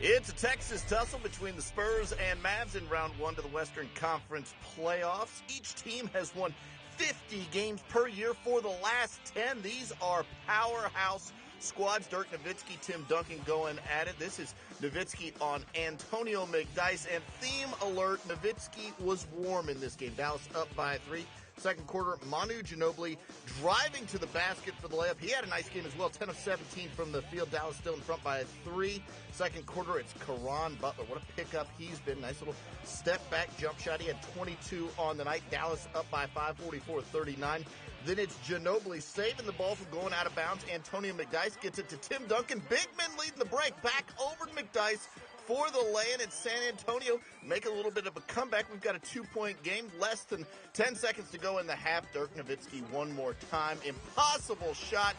It's a Texas tussle between the Spurs and Mavs in round one to the Western Conference playoffs. Each team has won 50 games per year for the last 10. These are powerhouse squads. Dirk Nowitzki, Tim Duncan going at it. This is Nowitzki on Antonio McDyess. And theme alert, Nowitzki was warm in this game. Dallas up by 3. Second quarter, Manu Ginobili driving to the basket for the layup. He had a nice game as well, 10 of 17 from the field. Dallas still in front by 3. Second quarter, it's Caron Butler. What a pickup he's been. Nice little step-back jump shot. He had 22 on the night. Dallas up by 5, 44-39. Then it's Ginobili saving the ball from going out of bounds. Antonio McDyess gets it to Tim Duncan. Big men leading the break. Back over to McDyess for the lay-in at San Antonio. Make a little bit of a comeback. We've got a 2-point game. Less than 10 seconds to go in the half. Dirk Nowitzki one more time. Impossible shot.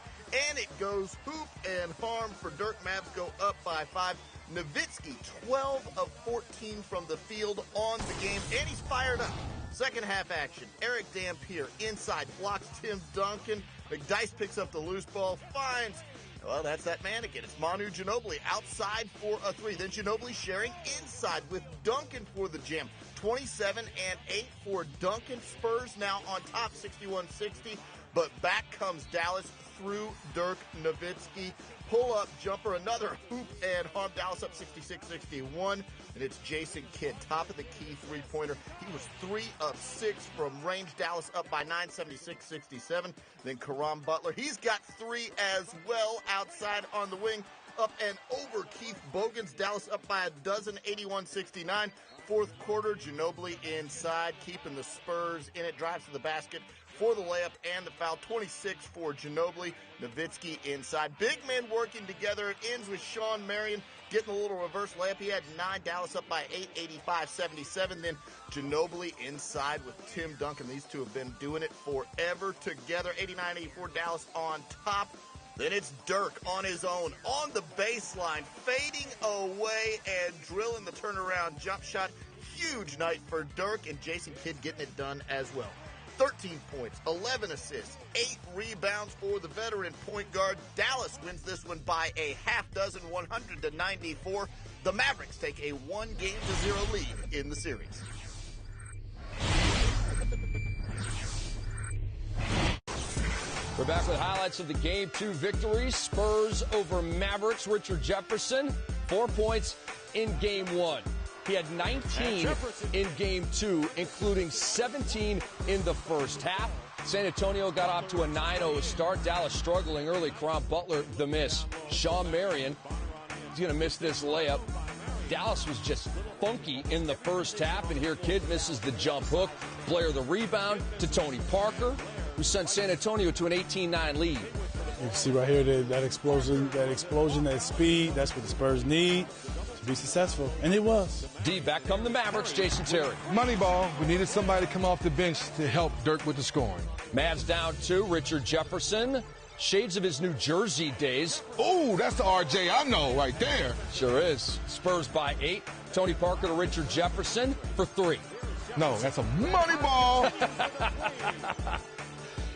And it goes hoop and harm for Dirk. Mavs go up by 5. Nowitzki, 12 of 14 from the field on the game. And he's fired up. Second half action. Eric Dampier inside. Blocks Tim Duncan. McDyess picks up the loose ball. Finds... Well, that's that man again. It's Manu Ginobili outside for a 3. Then Ginobili sharing inside with Duncan for the jam. 27 and 8 for Duncan. Spurs now on top, 61-60. But back comes Dallas through Dirk Nowitzki. Pull-up jumper, another hoop and harm. Dallas up 66-61. And it's Jason Kidd, top of the key three-pointer. He was 3 of 6 from range. Dallas up by 9, 76-67. Then Caron Butler, he's got 3 as well outside on the wing. Up and over Keith Bogans. Dallas up by a dozen, 81-69. Fourth quarter, Ginobili inside, keeping the Spurs in it. Drives to the basket for the layup and the foul. 26 for Ginobili. Nowitzki inside. Big men working together. It ends with Sean Marion getting a little reverse layup. He had 9. Dallas up by 8, 85-77. Then Ginobili inside with Tim Duncan. These two have been doing it forever together. 89-84. Dallas on top. Then it's Dirk on his own, on the baseline, fading away and drilling the turnaround jump shot. Huge night for Dirk, and Jason Kidd getting it done as well. 13 points, 11 assists, 8 rebounds for the veteran point guard. Dallas wins this one by a half dozen, 100-94. The Mavericks take a 1-0 lead in the series. We're back with highlights of the Game 2 victories. Spurs over Mavericks. Richard Jefferson, 4 points in Game 1. He had 19 in Game 2, including 17 in the first half. San Antonio got off to a 9-0 start. Dallas struggling early. Caron Butler, the miss. Sean Marion, he's going to miss this layup. Dallas was just funky in the first half, and here Kidd misses the jump hook. Blair the rebound to Tony Parker, who sent San Antonio to an 18-9 lead. You can see right here that explosion, that speed, that's what the Spurs need to be successful, and it was. D, back come the Mavericks, Jason Terry. Moneyball, we needed somebody to come off the bench to help Dirk with the scoring. Mavs down 2, Richard Jefferson. Shades of his New Jersey days. Oh, that's the RJ I know right there. Sure is. Spurs by 8. Tony Parker to Richard Jefferson for 3. No, that's a money ball.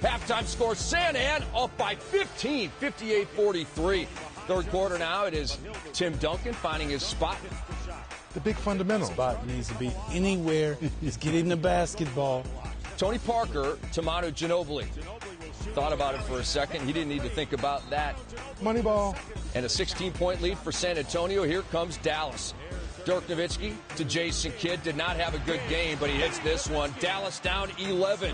Halftime score, San An off by 15, 58-43. Third quarter now, it is Tim Duncan finding his spot. The big fundamental. Spot needs to be anywhere. Just get in the basketball. Tony Parker to Manu Ginobili. Thought about it for a second. He didn't need to think about that. Money ball. And a 16-point lead for San Antonio. Here comes Dallas. Dirk Nowitzki to Jason Kidd. Did not have a good game, but he hits this one. Dallas down 11.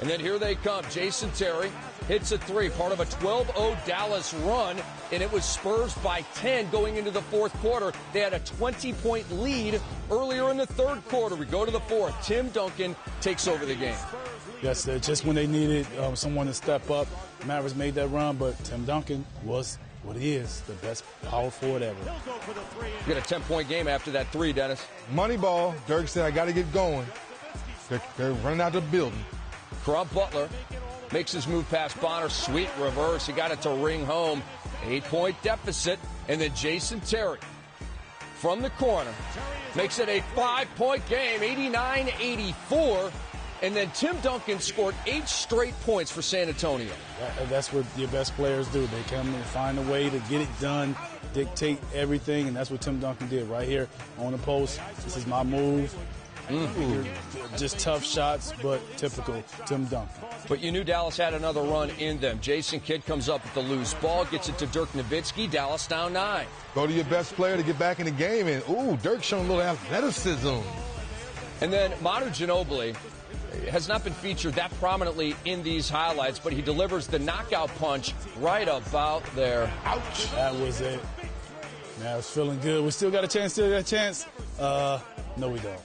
And then here they come. Jason Terry hits a 3, part of a 12-0 Dallas run, and it was Spurs by 10 going into the fourth quarter. They had a 20-point lead earlier in the third quarter. We go to the fourth. Tim Duncan takes over the game. Yes, just when they needed someone to step up, Mavericks made that run, but Tim Duncan was what he is, the best power forward ever. You get a 10-point game after that 3, Dennis. Money ball. Dirk said, I got to get going. They're running out the building. Caron Butler makes his move past Bonner. Sweet reverse. He got it to ring home. 8-point deficit. And then Jason Terry from the corner makes it a 5-point game, 89-84. And then Tim Duncan scored 8 straight points for San Antonio. That's what your best players do. They come and find a way to get it done, dictate everything, and that's what Tim Duncan did right here on the post. This is my move. Just tough shots, but typical Tim Duncan. But you knew Dallas had another run in them. Jason Kidd comes up with the loose ball, gets it to Dirk Nowitzki. Dallas down 9. Go to your best player to get back in the game, and Dirk showing a little athleticism. And then Manu Ginobili has not been featured that prominently in these highlights, but he delivers the knockout punch right about there. Ouch. That was it. Man, I was feeling good. We still got a chance, No, we don't.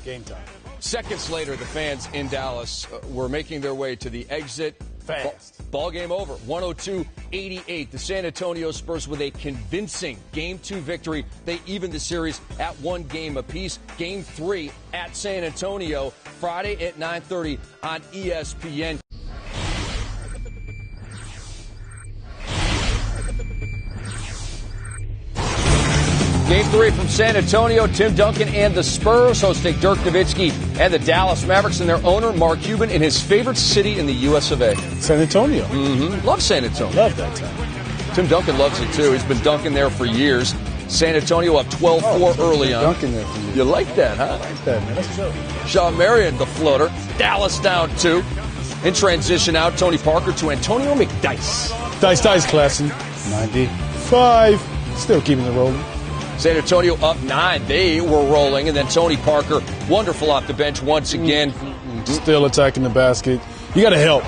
Game time. Seconds later, the fans in Dallas were making their way to the exit. Fast. Ball game over. 102-88. The San Antonio Spurs with a convincing Game 2 victory. They evened the series at 1 game apiece. Game 3 at San Antonio, Friday at 9:30 on ESPN. Game 3 from San Antonio. Tim Duncan and the Spurs hosting Dirk Nowitzki and the Dallas Mavericks and their owner, Mark Cuban, in his favorite city in the U.S. of A. San Antonio. Love San Antonio. Love that town. Tim Duncan loves it, too. He's been dunking there for years. San Antonio up 12-4 early on. Dunking there for years. You like that, huh? I like that, man. That's dope. Sean Marion, the floater. Dallas down 2. In transition out, Tony Parker to Antonio McDyess. Dice, classy. 95. Still keeping it rolling. San Antonio up 9. They were rolling. And then Tony Parker, wonderful off the bench once again. Still attacking the basket. You got to help.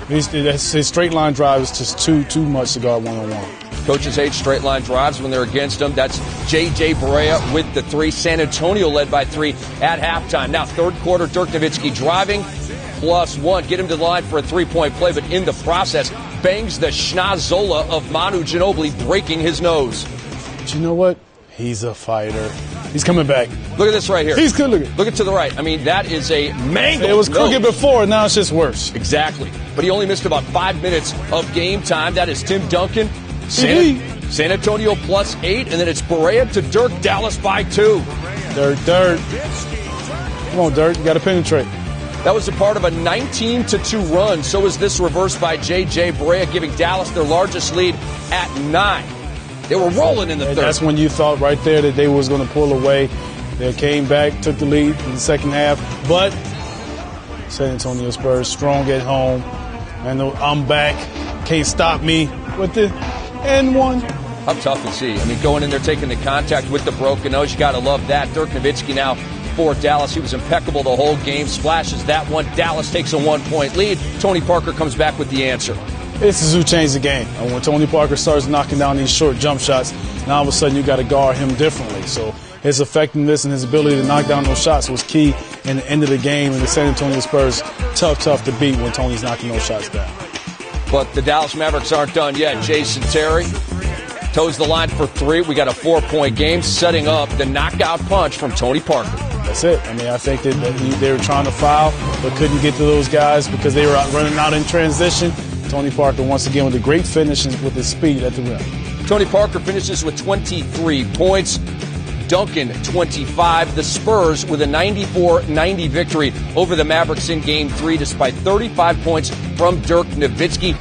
His straight line drive is just too much to guard one-on-one. Coaches hate straight line drives when they're against them. That's J.J. Barea with the 3. San Antonio led by 3 at halftime. Now, third quarter, Dirk Nowitzki driving, +1. Get him to the line for a 3-point play, but in the process, bangs the schnozola of Manu Ginobili, breaking his nose. But you know what? He's a fighter. He's coming back. Look at this right here. He's good looking. Look at to the right. I mean, that is a mangle. It was crooked before. Now it's just worse. Exactly. But he only missed about 5 minutes of game time. That is Tim Duncan. San Antonio +8. And then it's Barea to Dirk. Dallas by 2. Dirk. Come on, Dirk. You got to penetrate. That was a part of a 19-2 run. So is this reversed by J.J. Barea, giving Dallas their largest lead at 9. They were rolling in the third. That's when you thought right there that they was going to pull away. They came back, took the lead in the second half. But San Antonio Spurs strong at home. And I'm back. Can't stop me with the N1. How tough is he? I mean, going in there, taking the contact with the broken nose. You got to love that. Dirk Nowitzki now for Dallas. He was impeccable the whole game. Splashes that one. Dallas takes a 1-point lead. Tony Parker comes back with the answer. This is who changed the game. And when Tony Parker starts knocking down these short jump shots, now all of a sudden you got to guard him differently. So his effectiveness and his ability to knock down those shots was key in the end of the game. And the San Antonio Spurs, tough to beat when Tony's knocking those shots down. But the Dallas Mavericks aren't done yet. Jason Terry toes the line for 3. We got a 4-point game, setting up the knockout punch from Tony Parker. That's it. I mean, I think that they were trying to foul, but couldn't get to those guys because they were running out in transition. Tony Parker, once again, with a great finish with his speed at the rim. Tony Parker finishes with 23 points. Duncan, 25. The Spurs with a 94-90 victory over the Mavericks in Game 3, despite 35 points from Dirk Nowitzki.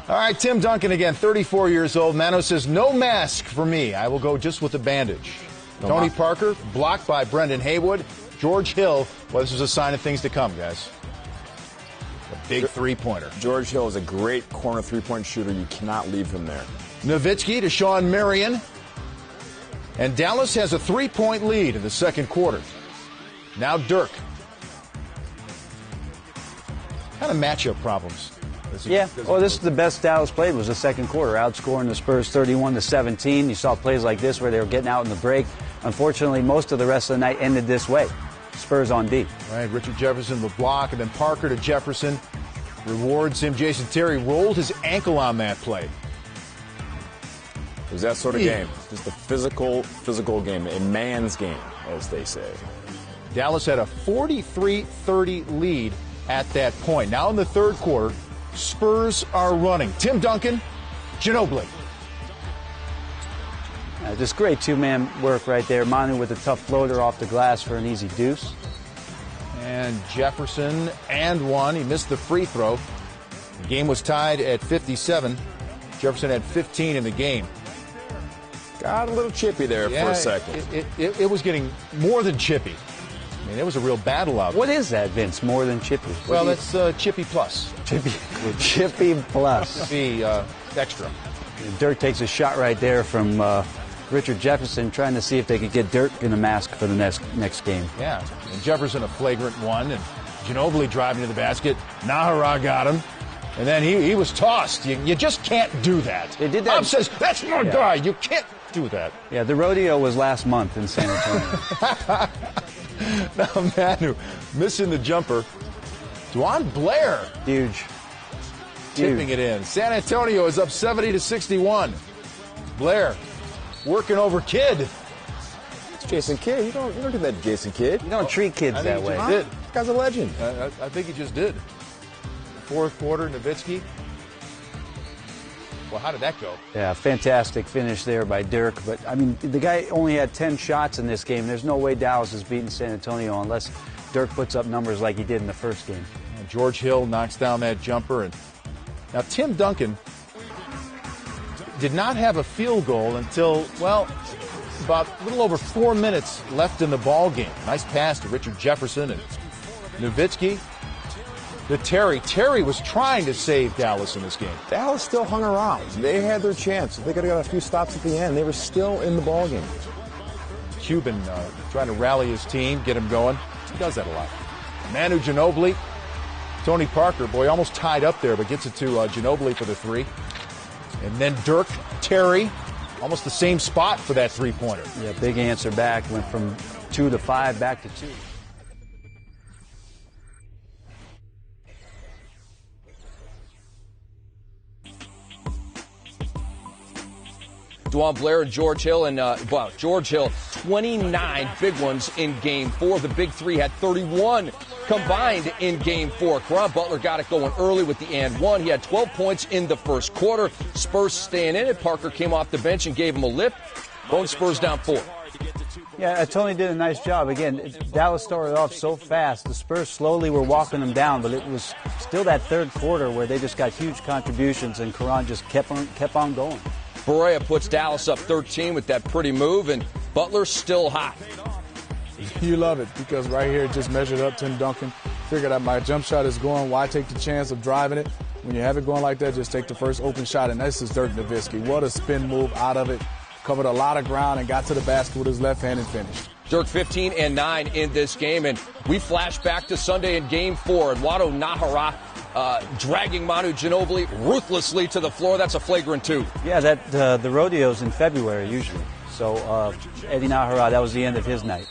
All right, Tim Duncan again, 34 years old. Mano says, no mask for me. I will go just with a bandage. Tony Parker, blocked by Brendan Haywood. George Hill, well, this is a sign of things to come, guys. A big three-pointer. George Hill is a great corner three-point shooter. You cannot leave him there. Nowitzki to Sean Marion. And Dallas has a 3-point lead in the second quarter. Now Dirk. Kind of matchup problems. Yeah, well, this is the best Dallas played was the second quarter, outscoring the Spurs 31-17. You saw plays like this where they were getting out in the break. Unfortunately, most of the rest of the night ended this way. Spurs on D. Right, Richard Jefferson, the block, and then Parker to Jefferson. Rewards him. Jason Terry rolled his ankle on that play. It was that sort of game. Just a physical game, a man's game, as they say. Dallas had a 43-30 lead at that point. Now in the third quarter, Spurs are running. Tim Duncan, Ginobili. Just great two-man work right there. Manu with a tough floater off the glass for an easy deuce. And Jefferson and one. He missed the free throw. The game was tied at 57. Jefferson had 15 in the game. Got a little chippy there for a second. It was getting more than chippy. I mean, it was a real battle out there. What is that, Vince? More than chippy? Well, that's chippy plus. Chippy plus. Chippy extra. Dirk takes a shot right there from Richard Jefferson, trying to see if they could get Dirk in a mask for the next game. Yeah, and Jefferson a flagrant one, and Ginobili driving to the basket. Nahara got him, and then he was tossed. You just can't do that. They did that. Bob says, that's my guy. You can't do that. Yeah, the rodeo was last month in San Antonio. Now Manu missing the jumper. Dwan Blair. Huge. Tipping it in. San Antonio is up 70-61. Blair working over Kidd. It's Jason Kidd. You don't do that to Jason Kidd. You don't treat kids that way. Did. This guy's a legend. I think he just did. Fourth quarter, Nowitzki. Well, how did that go? Yeah, fantastic finish there by Dirk. But, I mean, the guy only had 10 shots in this game. There's no way Dallas is beating San Antonio unless Dirk puts up numbers like he did in the first game. And George Hill knocks down that jumper. And now Tim Duncan did not have a field goal until, well, about a little over 4 minutes left in the ball game. Nice pass to Richard Jefferson and Nowitzki. To Terry. Terry was trying to save Dallas in this game. Dallas still hung around. They had their chance. They could have got a few stops at the end. They were still in the ball game. Cuban trying to rally his team, get him going. He does that a lot. Manu Ginobili. Tony Parker, boy, almost tied up there, but gets it to Ginobili for the three. And then Dirk, Terry, almost the same spot for that three-pointer. Yeah, big answer back. Went from 2 to 5, back to 2. Dwan Blair and George Hill, and George Hill, 29 big ones in Game 4. The big three had 31 combined in Game 4. Caron Butler got it going early with the and one. He had 12 points in the first quarter. Spurs staying in it. Parker came off the bench and gave him a lift. Bone Spurs down 4. Yeah, Tony did a nice job. Again, Dallas started off so fast. The Spurs slowly were walking them down, but it was still that third quarter where they just got huge contributions, and Caron just kept on going. Berea puts Dallas up 13 with that pretty move, and Butler's still hot. You love it because right here it just measured up. Tim Duncan figured out my jump shot is going. Why take the chance of driving it? When you have it going like that, just take the first open shot, and this is Dirk Nowitzki. What a spin move out of it. Covered a lot of ground and got to the basket with his left hand and finished. Dirk 15 and 9 in this game, and we flash back to Sunday in Game 4, and Wado Nahara dragging Manu Ginobili ruthlessly to the floor. That's a flagrant 2. Yeah, the rodeo's in February usually. So Eddie Nahara, that was the end of his night.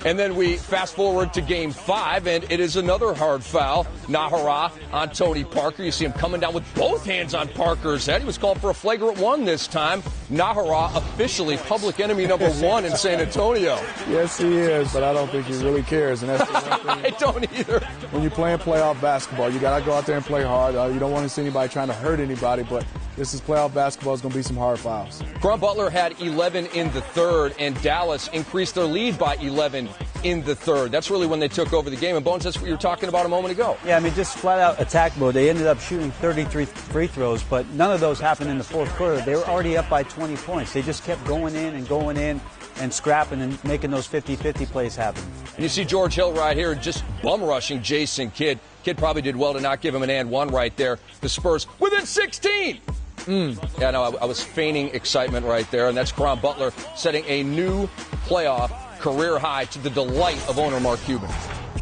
And then we fast forward to Game 5, and it is another hard foul. Nahara on Tony Parker. You see him coming down with both hands on Parker's head. He was called for a flagrant 1 this time. Nahara officially public enemy number 1 in San Antonio. Yes, he is, but I don't think he really cares. And that's the one thing. I don't either. When you're playing playoff basketball, you got to go out there and play hard. You don't want to see anybody trying to hurt anybody, but this is playoff basketball. It's going to be some hard fouls. Caron Butler had 11 in the third, and Dallas increased their lead by 11 in the third. That's really when they took over the game. And Bones, that's what you were talking about a moment ago. Yeah, I mean, just flat-out attack mode. They ended up shooting 33 free throws, but none of those happened in the fourth quarter. They were already up by 20 points. They just kept going in and scrapping and making those 50-50 plays happen. And you see George Hill right here just bum-rushing Jason Kidd. Kidd probably did well to not give him an and one right there. The Spurs within 16. Yeah, no, I was feigning excitement right there, and that's Caron Butler setting a new playoff career high to the delight of owner Mark Cuban.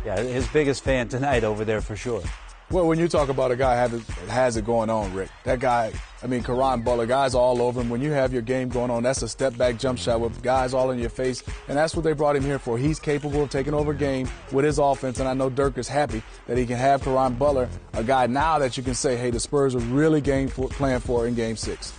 Yeah, his biggest fan tonight over there for sure. Well, when you talk about a guy that has it going on, Rick, that guy, I mean, Caron Butler, guys all over him. When you have your game going on, that's a step-back jump shot with guys all in your face, and that's what they brought him here for. He's capable of taking over a game with his offense, and I know Dirk is happy that he can have Caron Butler, a guy now that you can say, hey, the Spurs are really playing for in Game 6.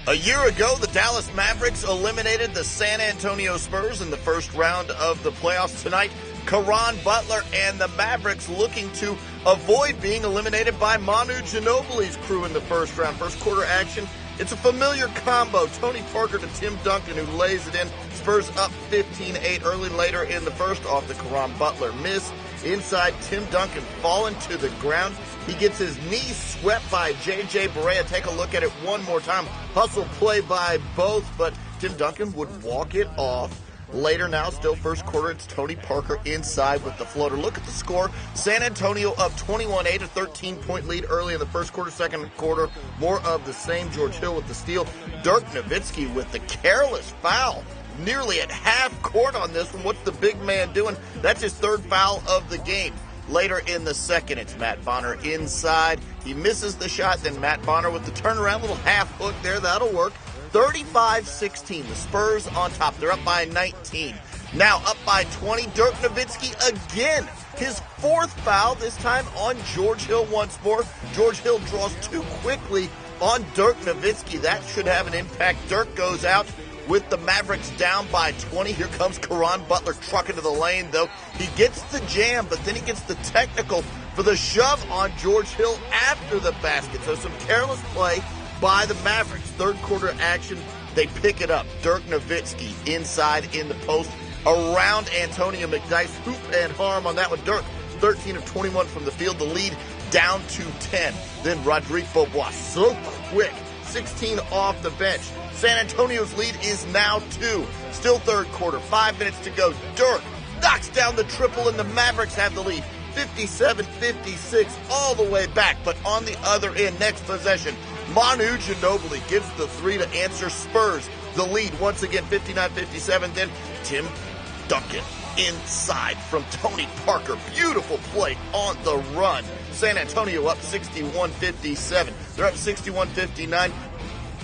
A year ago, the Dallas Mavericks eliminated the San Antonio Spurs in the first round of the playoffs. Tonight, Caron Butler and the Mavericks looking to avoid being eliminated by Manu Ginobili's crew in the first round. First quarter action, it's a familiar combo. Tony Parker to Tim Duncan, who lays it in. Spurs up 15-8 early later in the first off the Caron Butler miss. Inside, Tim Duncan falling to the ground. He gets his knee swept by J.J. Barea. Take a look at it one more time. Hustle play by both, but Tim Duncan would walk it off. Later now, still first quarter, it's Tony Parker inside with the floater. Look at the score. San Antonio up 21-8, a 13-point lead early in the first quarter. Second quarter, more of the same. George Hill with the steal. Dirk Nowitzki with the careless foul. Nearly at half court on this one. What's the big man doing? That's his third foul of the game. Later in the second, it's Matt Bonner inside. He misses the shot, then Matt Bonner with the turnaround, little half hook there. That'll work. 35-16. The Spurs on top. They're up by 19. Now up by 20. Dirk Nowitzki again. His fourth foul, this time on George Hill once more. George Hill draws too quickly on Dirk Nowitzki. That should have an impact. Dirk goes out with the Mavericks down by 20. Here comes Caron Butler trucking to the lane, though. He gets the jam, but then he gets the technical for the shove on George Hill after the basket. So some careless play by the Mavericks. Third quarter action, they pick it up. Dirk Nowitzki inside in the post around Antonio McDyess. Hoop and harm on that one. Dirk, 13 of 21 from the field. The lead down to 10. Then Rodrigue Beaubois, so quick. 16 off the bench. San Antonio's lead is now 2. Still third quarter, 5 minutes to go. Dirk knocks down the triple and the Mavericks have the lead. 57-56 all the way back. But on the other end, next possession, Manu Ginobili gives the three to answer. Spurs the lead once again, 59-57. Then Tim Duncan inside from Tony Parker. Beautiful play on the run. San Antonio up 61-57. They're up 61-59.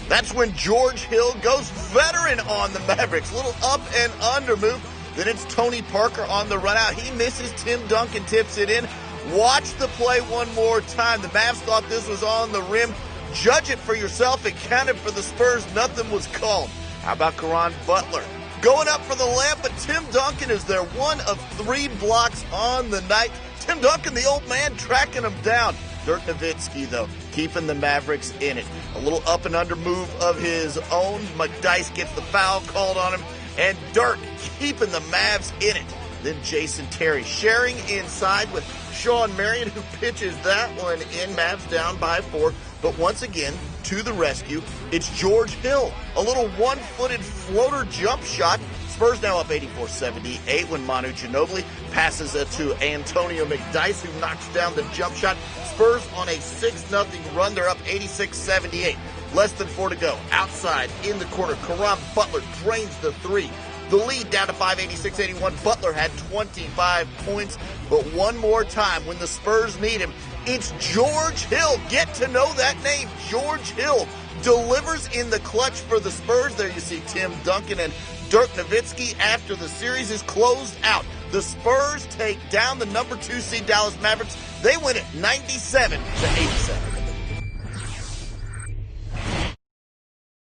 That's when George Hill goes veteran on the Mavericks. Little up and under move. Then it's Tony Parker on the run out. He misses. Tim Duncan tips it in. Watch the play one more time. The Mavs thought this was on the rim. Judge it for yourself. It counted for the Spurs. Nothing was called. How about Caron Butler? Going up for the layup, but Tim Duncan is there. 1 of 3 blocks on the night. Tim Duncan, the old man, tracking him down. Dirk Nowitzki, though, keeping the Mavericks in it. A little up and under move of his own. McDyess gets the foul called on him. And Dirk keeping the Mavs in it. Then Jason Terry sharing inside with Sean Marion, who pitches that one in. Mavs down by 4. But once again, to the rescue, it's George Hill. A little one-footed floater jump shot. Spurs now up 84-78 when Manu Ginobili passes it to Antonio McDyess, who knocks down the jump shot. Spurs on a 6-0 run. They're up 86-78. Less than 4 to go. Outside in the corner, Caron Butler drains the 3. The lead down to 5, 86-81. Butler had 25 points. But one more time, when the Spurs need him, it's George Hill. Get to know that name. George Hill delivers in the clutch for the Spurs. There you see Tim Duncan and Dirk Nowitzki after the series is closed out. The Spurs take down the number 2 seed Dallas Mavericks. They win it 97-87.